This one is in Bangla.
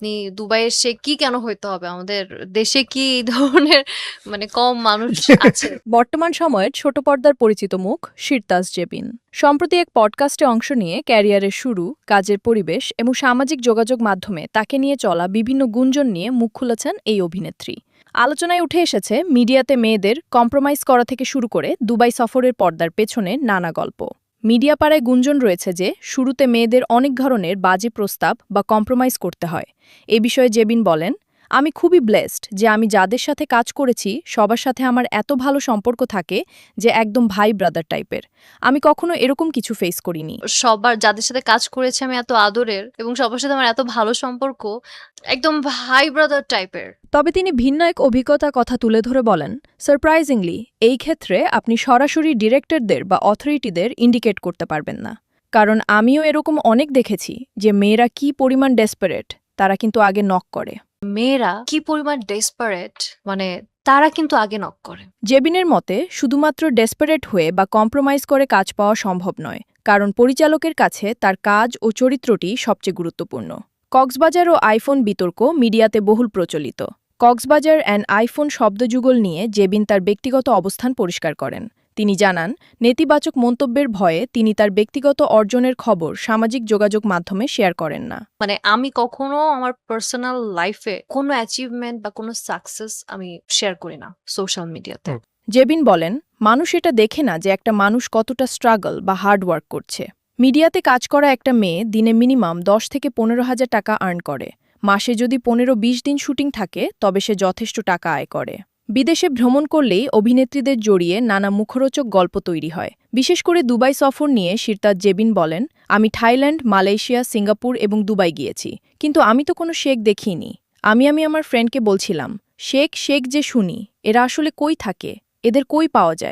আপনি দুবাইয়ের শেখ কি কেন হইতে হবে? আমাদের দেশে কি এই ধরনের কম মানুষ আছে? বর্তমান সময়ের ছোট পর্দার পরিচিত মুখ শিরতাজ জেবিন সম্প্রতি এক পডকাস্টে অংশ নিয়ে ক্যারিয়ারের শুরু, কাজের পরিবেশ এবং সামাজিক যোগাযোগ মাধ্যমে তাকে নিয়ে চলা বিভিন্ন গুঞ্জন নিয়ে মুখ খুলেছেন এই অভিনেত্রী। আলোচনায় উঠে এসেছে মিডিয়াতে মেয়েদের কম্প্রোমাইজ করা থেকে শুরু করে দুবাই সফরের পর্দার পেছনে নানা গল্প। মিডিয়া পাড়ায় গুঞ্জন রয়েছে যে শুরুতে মেয়েদের অনেক ধরনের বাজে প্রস্তাব বা কম্প্রোমাইজ করতে হয়। এ বিষয়ে জেবিন বলেন, আমি খুবই ব্লেসড যে আমি যাদের সাথে কাজ করেছি সবার সাথে আমার এত ভালো সম্পর্ক থাকে যে একদম ভাই ব্রাদার টাইপের। আমি কখনো এরকম কিছু ফেস করিনি। সবার যাদের সাথে কাজ করেছি আমি এত আদরের এবং সবার সাথে আমার এত ভালো সম্পর্ক, একদম ভাই ব্রাদার টাইপের। তবে তিনি ভিন্ন এক অভিজ্ঞতার কথা তুলে ধরে বলেন, সারপ্রাইজিংলি এই ক্ষেত্রে আপনি সরাসরি ডিরেক্টরদের বা অথরিটিদের ইন্ডিকেট করতে পারবেন না। কারণ আমিও এরকম অনেক দেখেছি যে মেয়েরা কি পরিমাণ ডেসপারেট তারা কিন্তু আগে নক করে। মেয়েরা কি পরিমাণ ডেসপারেট, তারা কিন্তু আগে নক করে। জেবিনের মতে শুধুমাত্র ডেসপারেট হয়ে বা কম্প্রোমাইজ করে কাজ পাওয়া সম্ভব নয়, কারণ পরিচালকের কাছে তার কাজ ও চরিত্রটি সবচেয়ে গুরুত্বপূর্ণ। কক্সবাজার ও আইফোন বিতর্ক মিডিয়াতে বহুল প্রচলিত। কক্সবাজার অ্যান্ড আইফোন শব্দযুগল নিয়ে জেবিন তার ব্যক্তিগত অবস্থান পরিষ্কার করেন। তিনি জানান, নেতিবাচক মন্তব্যের ভয়ে তিনি তার ব্যক্তিগত অর্জনের খবর সামাজিক যোগাযোগ মাধ্যমে শেয়ার করেন না। আমি কখনো আমার পার্সোনাল লাইফে কোনো অ্যাচিভমেন্ট বা কোনো সাকসেস আমি শেয়ার করি না সোশ্যাল মিডিয়াতে। জেবিন বলেন, মানুষ এটা দেখে না যে একটা মানুষ কতটা স্ট্রাগল বা হার্ড ওয়ার্ক করছে। মিডিয়াতে কাজ করা একটা মেয়ে দিনে মিনিমাম 10 থেকে 15,000 টাকা আর্ন করে। মাসে যদি 15-20 দিন শুটিং থাকে তবে সে যথেষ্ট টাকা আয় করে। বিদেশে ভ্রমণ করলেই অভিনেত্রীদের জড়িয়ে নানা মুখরোচক গল্প তৈরি হয়। বিশেষ করে দুবাই সফর নিয়ে শিরতাজ জেবিন বলেন, আমি থাইল্যান্ড, মালয়েশিয়া, সিঙ্গাপুর এবং দুবাই গিয়েছি, কিন্তু আমি তো কোনো শেখ দেখিনি। আমি আমার ফ্রেন্ডকে বলছিলাম, শেখ শেখ যে শুনি, এরা আসলে কই থাকে, এদের কই পাওয়া যায়।